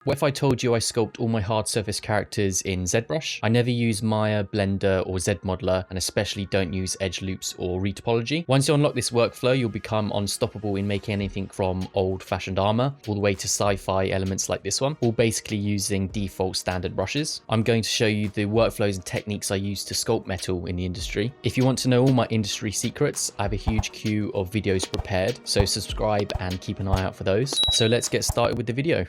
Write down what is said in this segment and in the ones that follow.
What if I told you I sculpt all my hard surface characters in ZBrush? I never use Maya, Blender or ZModeler, and especially don't use edge loops or retopology. Once you unlock this workflow, you'll become unstoppable in making anything from old-fashioned armor all the way to sci-fi elements like this one, all basically using default standard brushes. I'm going to show you the workflows and techniques I use to sculpt metal in the industry. If you want to know all my industry secrets, I have a huge queue of videos prepared, so subscribe and keep an eye out for those. So let's get started with the video.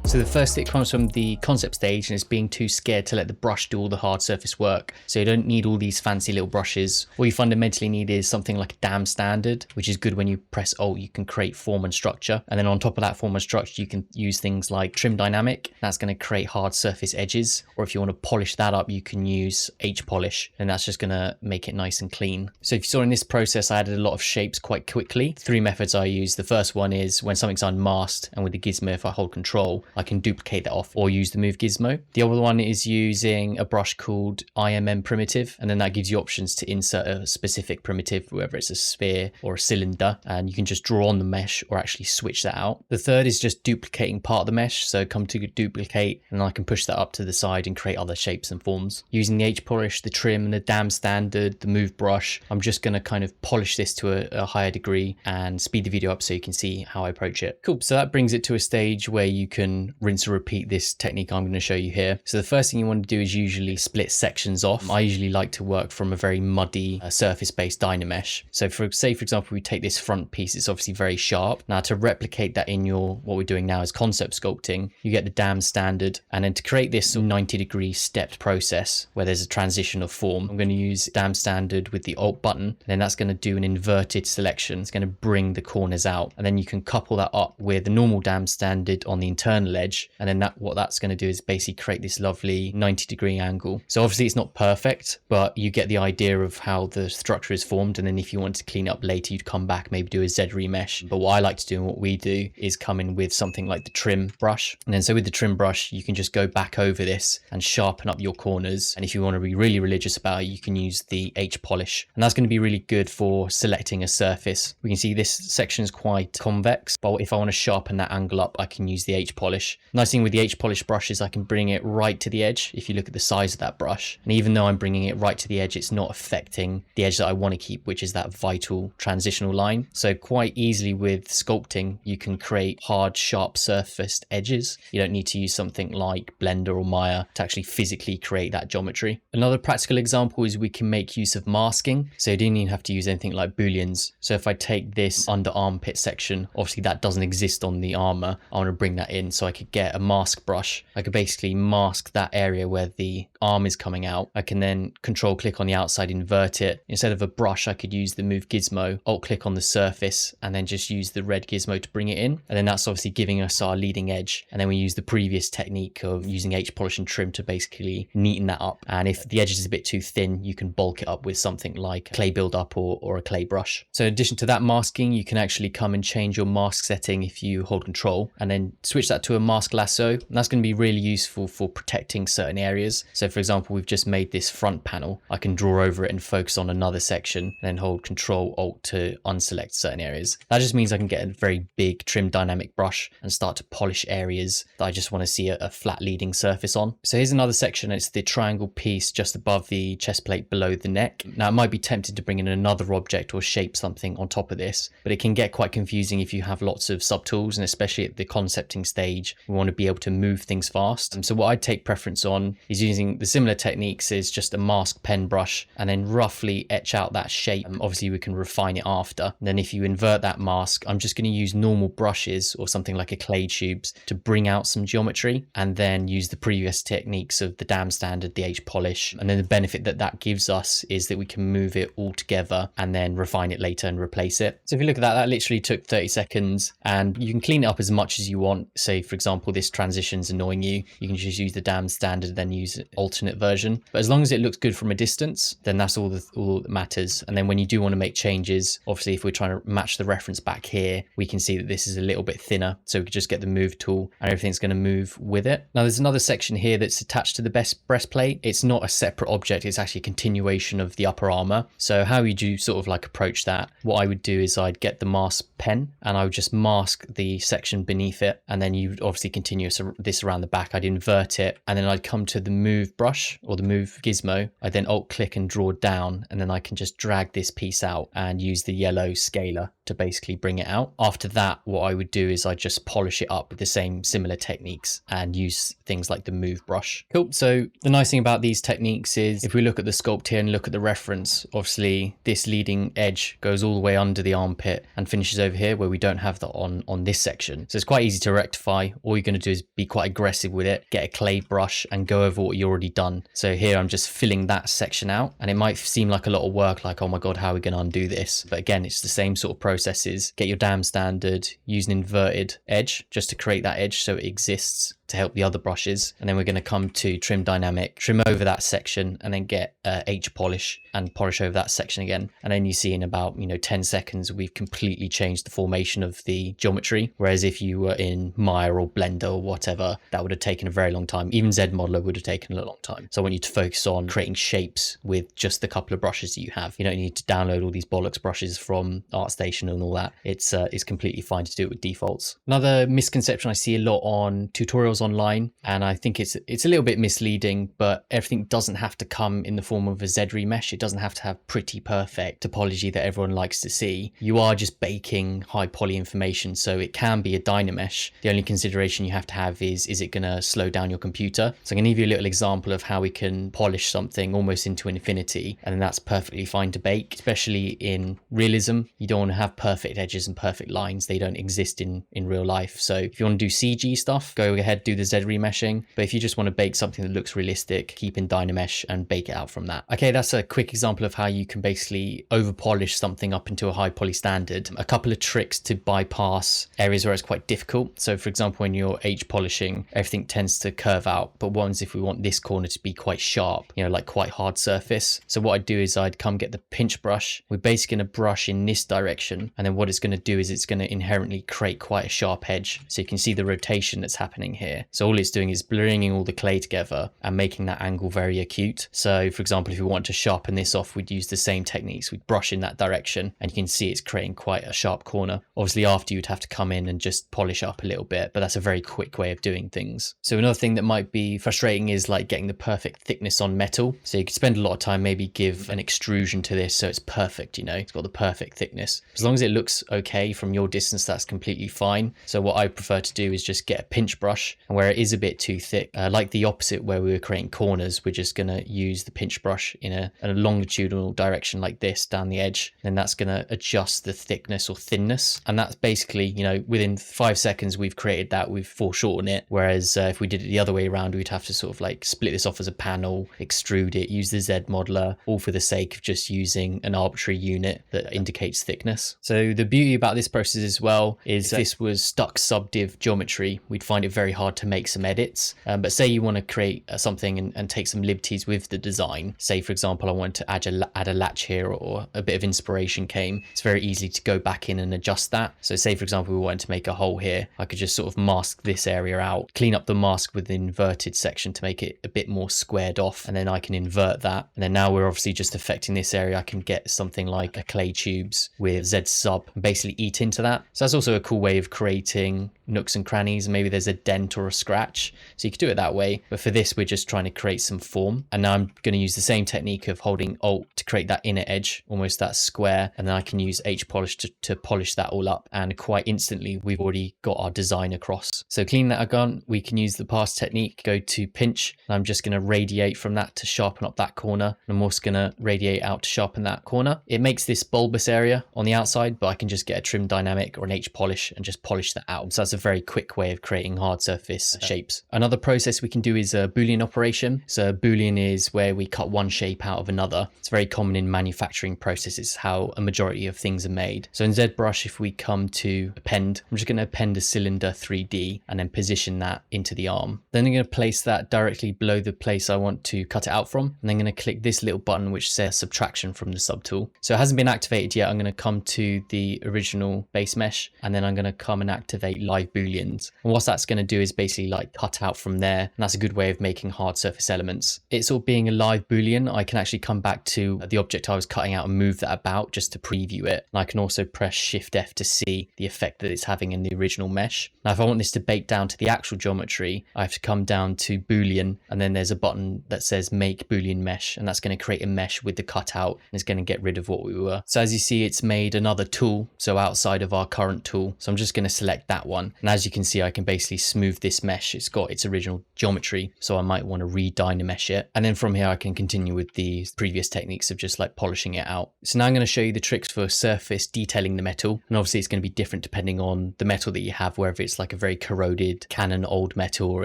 So the first tip comes from the concept stage and it's being too scared to let the brush do all the hard surface work. So you don't need all these fancy little brushes. All you fundamentally need is something like a dam standard, which is good when you press Alt, you can create form and structure. And then on top of that form and structure, you can use things like trim dynamic. That's going to create hard surface edges. Or if you want to polish that up, you can use H polish, and that's just going to make it nice and clean. So if you saw in this process, I added a lot of shapes quite quickly. Three methods I use. The first one is when something's unmasked, and with the gizmo, if I hold control, I can duplicate that off or use the move gizmo. The other one is using a brush called IMM primitive, and then that gives you options to insert a specific primitive, whether it's a sphere or a cylinder, and you can just draw on the mesh or actually switch that out. The third is just duplicating part of the mesh, so come to duplicate and I can push that up to the side and create other shapes and forms. Using the H polish, the trim, and the dam standard, the move brush, I'm just going to kind of polish this to a higher degree and speed the video up so you can see how I approach it. Cool, so that brings it to a stage where you can rinse and repeat this technique I'm going to show you here. So the first thing you want to do is usually split sections off. I usually like to work from a very muddy surface-based Dynamesh. So for example, we take this front piece, it's obviously very sharp. Now to replicate that in what we're doing now is concept sculpting, you get the dam standard, and then to create this 90-degree stepped process where there's a transition of form, I'm going to use dam standard with the Alt button, and then that's going to do an inverted selection. It's going to bring the corners out, and then you can couple that up with the normal dam standard on the internal edge. And then what that's going to do is basically create this lovely 90-degree angle. So obviously it's not perfect, but you get the idea of how the structure is formed. And then if you want to clean it up later, you'd come back, maybe do a ZRemesh. But what I like to do and what we do is come in with something like the trim brush. And then so with the trim brush, you can just go back over this and sharpen up your corners. And if you want to be really religious about it, you can use the H polish. And that's going to be really good for selecting a surface. We can see this section is quite convex, but if I want to sharpen that angle up, I can use the H polish. Nice thing with the H polish brush is I can bring it right to the edge if you look at the size of that brush. And even though I'm bringing it right to the edge, it's not affecting the edge that I want to keep, which is that vital transitional line. So quite easily with sculpting, you can create hard, sharp surfaced edges. You don't need to use something like Blender or Maya to actually physically create that geometry. Another practical example is we can make use of masking. So you don't even have to use anything like Booleans. So if I take this under armpit section, obviously that doesn't exist on the armor. I want to bring that in, so I could get a mask brush. I could basically mask that area where the arm is coming out. I can then control click on the outside, invert it. Instead of a brush, I could use the move gizmo, alt click on the surface, and then just use the red gizmo to bring it in. And then that's obviously giving us our leading edge. And then we use the previous technique of using H polish and trim to basically neaten that up. And if the edge is a bit too thin, you can bulk it up with something like clay buildup or a clay brush. So in addition to that masking, you can actually come and change your mask setting if you hold control and then switch that to a mask lasso. And that's going to be really useful for protecting certain areas. So for example, we've just made this front panel. I can draw over it and focus on another section, and then hold Control Alt to unselect certain areas. That just means I can get a very big trim dynamic brush and start to polish areas that I just want to see a flat leading surface on. So here's another section. It's the triangle piece just above the chest plate below the neck. Now it might be tempted to bring in another object or shape something on top of this, but it can get quite confusing if you have lots of subtools, and especially at the concepting stage, we want to be able to move things fast. And so what I take preference on is using the similar techniques is just a mask pen brush and then roughly etch out that shape. Obviously we can refine it after. And then if you invert that mask, I'm just going to use normal brushes or something like a clay tubes to bring out some geometry, and then use the previous techniques of the dam standard, the H polish. And then the benefit that gives us is that we can move it all together and then refine it later and replace it. So if you look at that, that literally took 30 seconds, and you can clean it up as much as you want. Say for example, this transition's annoying you, you can just use the damn standard, then use an alternate version. But as long as it looks good from a distance, then that's all that matters. And then when you do want to make changes, obviously if we're trying to match the reference back here, we can see that this is a little bit thinner. So we could just get the move tool and everything's going to move with it. Now there's another section here that's attached to the breastplate. It's not a separate object. It's actually a continuation of the upper armor. So how would you sort of like approach that? What I would do is I'd get the mask pen and I would just mask the section beneath it. And then you'd obviously continue this around the back. I'd invert it and then I'd come to the move brush or the move gizmo. I then alt click and draw down, and then I can just drag this piece out and use the yellow scaler to basically bring it out. After that, what I would do is I just polish it up with the same similar techniques and use things like the move brush. Cool. So the nice thing about these techniques is if we look at the sculpt here and look at the reference, obviously this leading edge goes all the way under the armpit and finishes over here where we don't have that on this section. So it's quite easy to rectify. All you're going to do is be quite aggressive with it, get a clay brush and go over what you already done. So here I'm just filling that section out, and it might seem like a lot of work, like, oh my God, how are we going to undo this? But again, it's the same sort of processes. Get your damn standard, use an inverted edge just to create that edge so it exists to help the other brushes. And then we're going to come to trim dynamic, trim over that section, and then get H polish and polish over that section again. And then you see in about 10 seconds we've completely changed the formation of the geometry. Whereas if you were in Maya or Blender or whatever, that would have taken a very long time. Even ZModeler would have taken a long time. So I want you to focus on creating shapes with just the couple of brushes that you have. You don't need to download all these bollocks brushes from ArtStation and all that. It's completely fine to do it with defaults. Another misconception I see a lot on tutorials online, and I think it's a little bit misleading, but everything doesn't have to come in the form of a ZRemesh. It doesn't have to have pretty perfect topology that everyone likes to see. You are just baking high poly information, so it can be a Dynamesh. The only consideration you have to have is it going to slow down your computer? So I'm going to give you a little example of how we can polish something almost into infinity, and then that's perfectly fine to bake. Especially in realism, you don't want to have perfect edges and perfect lines. They don't exist in real life. So if you want to do CG stuff, go ahead, do the ZRemeshing. But if you just want to bake something that looks realistic, keep in Dynamesh and bake it out from that. Okay, that's a quick example of how you can basically over polish something up into a high poly standard. A couple of tricks to bypass areas where it's quite difficult. So for example, when you're H polishing, everything tends to curve out, but ones if we want this corner to be quite sharp, like quite hard surface. So what I'd do is I'd come get the pinch brush. We're basically going to brush in this direction, and then what it's going to do is it's going to inherently create quite a sharp edge. So you can see the rotation that's happening here. So all it's doing is bringing all the clay together and making that angle very acute. So for example, if we want to sharpen this off, we'd use the same techniques. We'd brush in that direction and you can see it's creating quite a sharp corner. Obviously after you'd have to come in and just polish up a little bit, but that's a very quick way of doing things. So another thing that might be frustrating is like getting the perfect thickness on metal. So you could spend a lot of time, maybe give an extrusion to this so it's perfect, it's got the perfect thickness. As long as it looks okay from your distance, that's completely fine. So what I prefer to do is just get a pinch brush, and where it is a bit too thick, like the opposite where we were creating corners, we're just going to use the pinch brush in a longitudinal direction like this down the edge, and that's going to adjust the thickness or thinness. And that's basically, within 5 seconds we've created that, we've foreshortened it. Whereas if we did it the other way around, we'd have to sort of like split this off as a panel, extrude it, use the ZModeler, all for the sake of just using an arbitrary unit that indicates thickness. So the beauty about this process as well is if this was stuck subdiv geometry, we'd find it very hard to make some edits. But say you want to create something and take some liberties with the design. Say for example, I want to add a latch here, or a bit of inspiration came. It's very easy to go back in and adjust that. So say for example, we wanted to make a hole here. I could just sort of mask this area out, clean up the mask with the inverted section to make it a bit more squared off, and then I can invert that. And then now we're obviously just affecting this area. I can get something like a clay tubes with Z sub and basically eat into that. So that's also a cool way of creating nooks and crannies. Maybe there's a dent or a scratch, so you could do it that way. But for this, we're just trying to create some form. And now I'm going to use the same technique of holding Alt to create that inner edge, almost that square. And then I can use H polish to polish that all up. And quite instantly, we've already got our design across. So clean that again, we can use the pass technique, go to pinch. And I'm just going to radiate from that to sharpen up that corner. And I'm also going to radiate out to sharpen that corner. It makes this bulbous area on the outside, but I can just get a trim dynamic or an H polish and just polish that out. So that's a very quick way of creating hard surface surface shapes. Another process we can do is a Boolean operation. So a Boolean is where we cut one shape out of another. It's very common in manufacturing processes, how a majority of things are made. So in ZBrush, if we come to append, I'm just going to append a cylinder 3D and then position that into the arm. Then I'm going to place that directly below the place I want to cut it out from. And then I'm going to click this little button which says subtraction from the subtool. So it hasn't been activated yet. I'm going to come to the original base mesh, and then I'm going to come and activate live Booleans. And what that's going to do is basically like cut out from there. And that's a good way of making hard surface elements. It's all being a live Boolean. I can actually come back to the object I was cutting out and move that about just to preview it. And I can also press Shift F to see the effect that it's having in the original mesh. Now, if I want this to bake down to the actual geometry, I have to come down to Boolean, and then there's a button that says make Boolean mesh, and that's going to create a mesh with the cutout, and it's going to get rid of what we were. So as you see, it's made another tool, so outside of our current tool. So I'm just going to select that one, and as you can see, I can basically smooth this mesh. It's got its original geometry, so I might want to re-dynamesh it, and then from here I can continue with the previous techniques of just like polishing it out. So now I'm going to show you the tricks for surface detailing the metal, and obviously it's going to be different depending on the metal that you have, whether it's like a very corroded Canon old metal or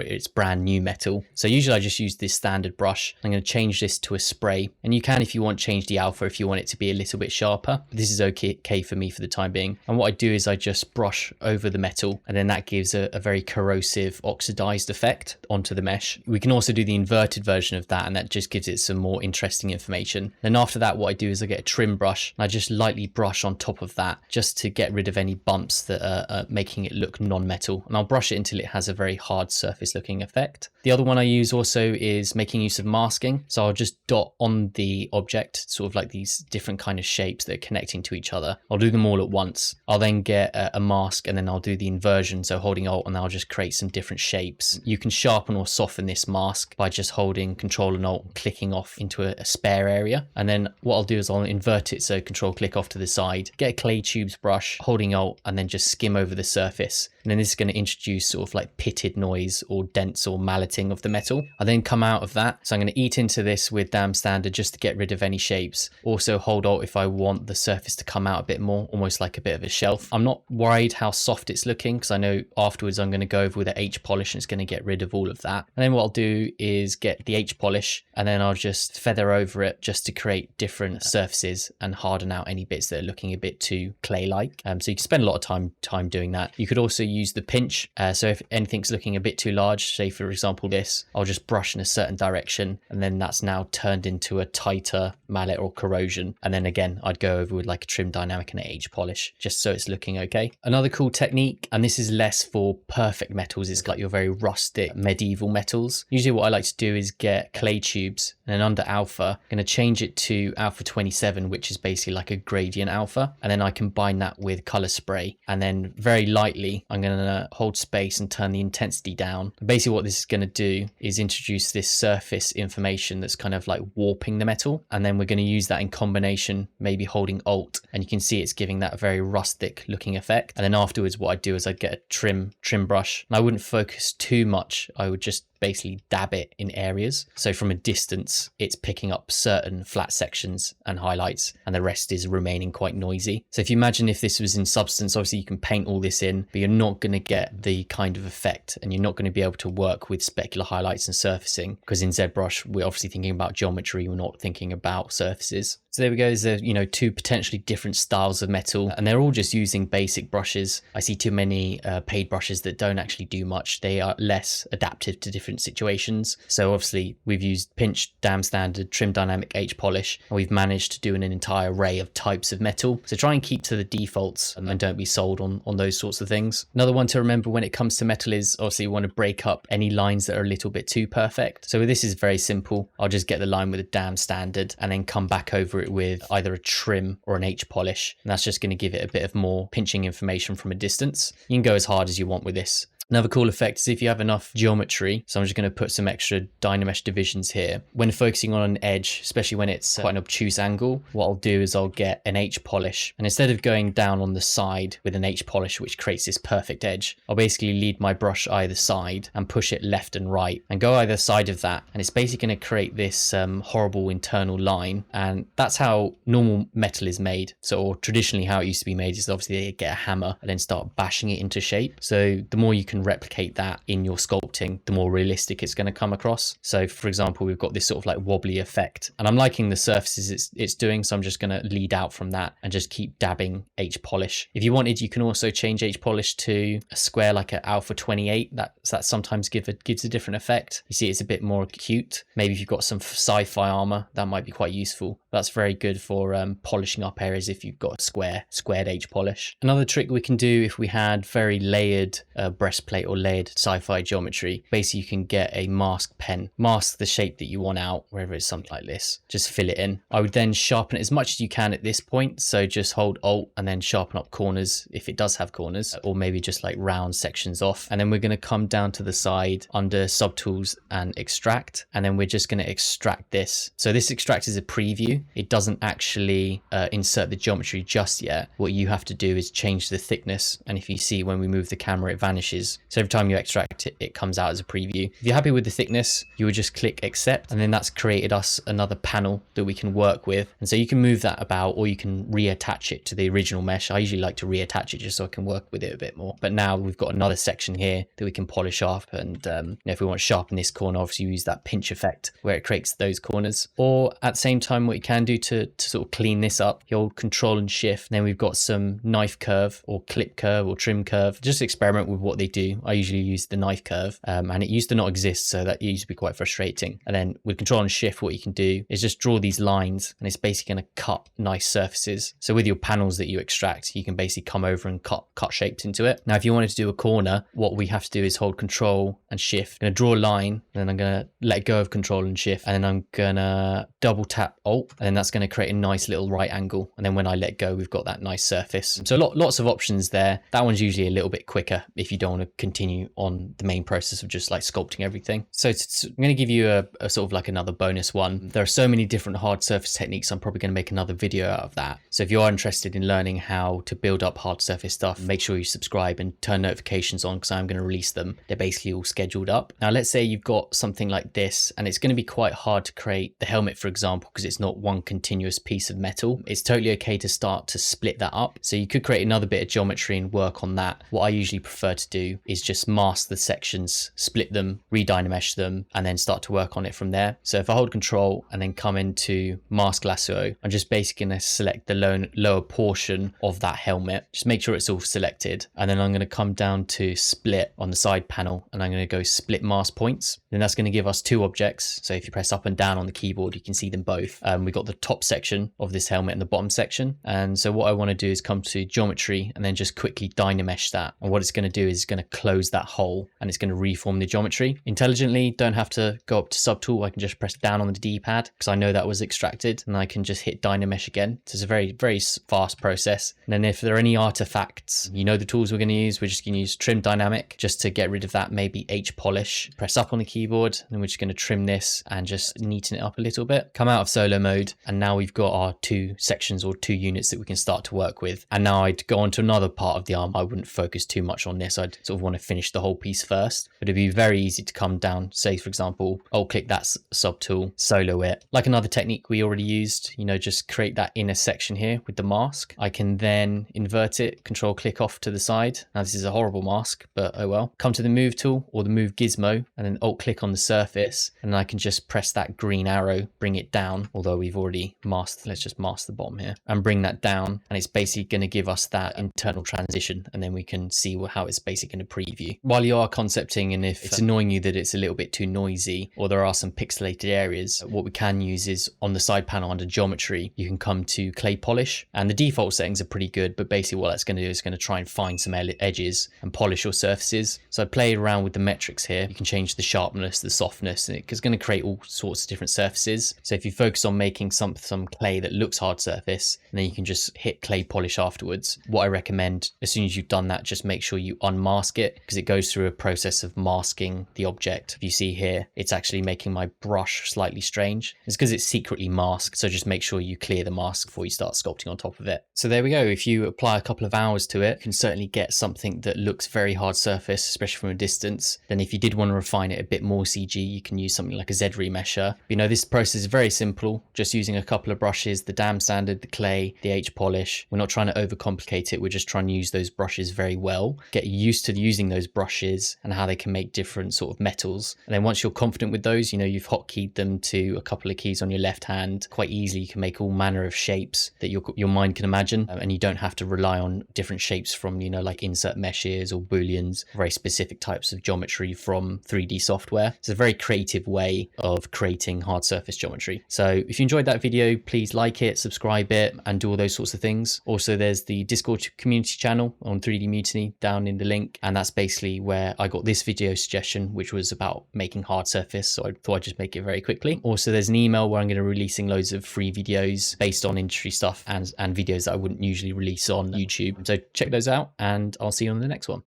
it's brand new metal. So usually I just use this standard brush. I'm going to change this to a spray, and you can, if you want, change the alpha if you want it to be a little bit sharper. This is okay for me for the time being. And what I do is I just brush over the metal, and then that gives a very corrosive oxidized effect onto the mesh. We can also do the inverted version of that, and that just gives it some more interesting information. Then after that, what I do is I get a trim brush, and I just lightly brush on top of that just to get rid of any bumps that are making it look non-metal, and I'll brush it until it has a very hard surface looking effect. The other one I use also is making use of masking. So I'll just dot on the object, sort of like these different kind of shapes that are connecting to each other. I'll do them all at once. I'll then get a mask, and then I'll do the inversion. So holding Alt, and I'll just create some different shapes. You can sharpen or soften this mask by just holding Control and Alt and clicking off into a spare area. And then what I'll do is I'll invert it. So Control click off to the side, get a clay tubes brush, holding Alt, and then just skim over the surface. And then this is going to introduce sort of like pitted noise or dents or malleting of the metal. I then come out of that. So I'm going to eat into this with Damn Standard just to get rid of any shapes. Also hold Alt if I want the surface to come out a bit more, almost like a bit of a shelf. I'm not worried how soft it's looking because I know afterwards I'm going to go over with an H polish and it's going to get rid of all of that. And then what I'll do is get the H polish, and then I'll just feather over it just to create different surfaces and harden out any bits that are looking a bit too clay-like. So you can spend a lot of time doing that. You could also use the pinch. So if anything's looking a bit too large, say for example this, I'll just brush in a certain direction, and then that's now turned into a tighter mallet or corrosion. And then again, I'd go over with like a trim dynamic and an H polish just so it's looking okay. Another cool technique, and this is less for perfect metals, is like your very rustic medieval metals. Usually what I like to do is get clay tubes, and then under alpha, I'm going to change it to alpha 27, which is basically like a gradient alpha. And then I combine that with color spray, and then very lightly, I'm going to hold space and turn the intensity down. Basically what this is going to do is introduce this surface information that's kind of like warping the metal. And then we're going to use that in combination, maybe holding Alt, and you can see it's giving that very rustic looking effect. And then afterwards, what I'd do is I'd get a trim brush, and I wouldn't focus too much. I would just basically dab it in areas. So from a distance, it's picking up certain flat sections and highlights, and the rest is remaining quite noisy. So if you imagine if this was in Substance, obviously you can paint all this in, but you're not going to get the kind of effect, and you're not going to be able to work with specular highlights and surfacing, because in ZBrush, we're obviously thinking about geometry, we're not thinking about surfaces. So there we go. There's two potentially different styles of metal, and they're all just using basic brushes. I see too many paid brushes that don't actually do much. They are less adaptive to different situations. So obviously we've used pinch, Damn Standard, trim dynamic, H polish, and we've managed to do an entire array of types of metal. So try and keep to the defaults and don't be sold on those sorts of things. Another one to remember when it comes to metal is obviously you want to break up any lines that are a little bit too perfect. So this is very simple. I'll just get the line with a Damn Standard and then come back over it with either a trim or an H polish, and that's just going to give it a bit of more pinching information from a distance. You can go as hard as you want with this. Another cool effect is if you have enough geometry, so I'm just going to put some extra Dynamesh divisions here. When focusing on an edge, especially when it's quite an obtuse angle, what I'll do is I'll get an H polish, and instead of going down on the side with an H polish which creates this perfect edge, I'll basically lead my brush either side and push it left and right and go either side of that, and it's basically going to create this horrible internal line. And that's how normal metal is made. So, or traditionally how it used to be made is obviously they get a hammer and then start bashing it into shape. So the more you can can replicate that in your sculpting, the more realistic it's going to come across. So for example, we've got this sort of like wobbly effect, and I'm liking the surfaces it's doing, so I'm just going to lead out from that and just keep dabbing H polish. If you wanted, you can also change H polish to a square like an alpha 28. That sometimes gives a different effect. You see it's a bit more acute. Maybe if you've got some sci-fi armor, that might be quite useful. That's very good for polishing up areas if you've got a squared H polish. Another trick we can do if we had very layered breastplate or layered sci-fi geometry, basically you can get a mask pen, mask the shape that you want out, wherever it's something like this, just fill it in. I would then sharpen it as much as you can at this point, so just hold Alt and then sharpen up corners if it does have corners, or maybe just like round sections off. And then we're going to come down to the side under subtools and extract, and then we're just going to extract this. So this extract is a preview. It doesn't actually insert the geometry just yet. What you have to do is change the thickness, and if you see when we move the camera it vanishes. So every time you extract it, it comes out as a preview. If you're happy with the thickness, you would just click accept, and then that's created us another panel that we can work with. And so you can move that about, or you can reattach it to the original mesh. I usually like to reattach it just so I can work with it a bit more. But now we've got another section here that we can polish up, and if we want to sharpen this corner, obviously use that pinch effect where it creates those corners. Or at the same time, what you can do to sort of clean this up, you hold Control and Shift, and then we've got some knife curve or clip curve or trim curve. Just experiment with what they do. I usually use the knife curve, and it used to not exist, so that used to be quite frustrating. And then with Control and Shift, what you can do is just draw these lines, and it's basically going to cut nice surfaces. So with your panels that you extract, you can basically come over and cut shapes into it. Now, if you wanted to do a corner, what we have to do is hold Control and Shift. I'm going to draw a line, and then I'm going to let go of Control and Shift, and then I'm going to double tap Alt, and then that's going to create a nice little right angle. And then when I let go, we've got that nice surface. So lots of options there. That one's usually a little bit quicker if you don't want to continue on the main process of just like sculpting everything. So I'm going to give you a sort of like another bonus one. There are so many different hard surface techniques. I'm probably going to make another video out of that. So if you are interested in learning how to build up hard surface stuff, make sure you subscribe and turn notifications on, because I'm going to release them. They're basically all scheduled up. Now, let's say you've got something like this, and it's going to be quite hard to create the helmet, for example, because it's not one continuous piece of metal. It's totally okay to start to split that up. So you could create another bit of geometry and work on that. What I usually prefer to do is just mask the sections, split them, re-dynamesh them, and then start to work on it from there. So if I hold Control and then come into Mask Lasso, I'm just basically going to select the lower portion of that helmet. Just make sure it's all selected. And then I'm going to come down to Split on the side panel, and I'm going to go Split Mask Points. Then that's going to give us two objects. So if you press up and down on the keyboard, you can see them both. We've got the top section of this helmet and the bottom section. And so what I want to do is come to Geometry and then just quickly Dynamesh that. And what it's going to do is it's going to close that hole, and it's going to reform the geometry intelligently. Don't have to go up to Subtool. I can just press down on the D-pad because I know that was extracted, and I can just hit Dynamesh again. So it's a very, very fast process. And then if there are any artifacts, you know the tools we're going to use. We're just going to use Trim Dynamic just to get rid of that, maybe H polish. Press up on the keyboard, and we're just going to trim this and just neaten it up a little bit. Come out of solo mode, and now we've got our two sections or two units that we can start to work with. And now I'd go on to another part of the arm. I wouldn't focus too much on this. I'd sort of want to finish the whole piece first, but it'd be very easy to come down, say for example, I'll click that subtool, solo it. Like another technique we already used, just create that inner section here with the mask. I can then invert it, Control click off to the side. Now this is a horrible mask, but oh well. Come to the move tool or the move gizmo, and then Alt click on the surface, and then I can just press that green arrow, bring it down, although we've already masked. Let's just mask the bottom here and bring that down, and it's basically going to give us that internal transition, and then we can see how it's basically going to preview. While you are concepting, and if it's annoying you that it's a little bit too noisy or there are some pixelated areas, what we can use is on the side panel under geometry, you can come to clay polish, and the default settings are pretty good, but basically what that's going to do is going to try and find some edges and polish your surfaces. So I played around with the metrics here. You can change the sharpness, the softness, and it's going to create all sorts of different surfaces. So if you focus on making some clay that looks hard surface, and then you can just hit clay polish afterwards. What I recommend, as soon as you've done that, just make sure you unmask it, because it goes through a process of masking the object. If you see here, it's actually making my brush slightly strange. It's because it's secretly masked, so just make sure you clear the mask before you start sculpting on top of it. So there we go. If you apply a couple of hours to it, you can certainly get something that looks very hard surface, especially from a distance. Then if you did want to refine it a bit more CG, you can use something like a ZRemesher. This process is very simple. Just using a couple of brushes, the dam standard, the clay, the H polish. We're not trying to overcomplicate it. We're just trying to use those brushes very well, get used to using those brushes and how they can make different sort of metals. And then once you're confident with those, you know, you've hotkeyed them to a couple of keys on your left hand, quite easily you can make all manner of shapes that your mind can imagine, and you don't have to rely on different shapes from, you know, like insert meshes or booleans, very specific types of geometry from 3D software. It's a very creative way of creating hard surface geometry. So if you enjoyed that video, please like it, subscribe it, and do all those sorts of things. Also, there's the Discord community channel on 3D Mutiny down in the link, and that's basically where I got this video suggestion, which was about making hard surface, so I thought I'd just make it very quickly. Also, there's an email where I'm going to be releasing loads of free videos based on industry stuff and videos that I wouldn't usually release on YouTube. So check those out, and I'll see you on the next one.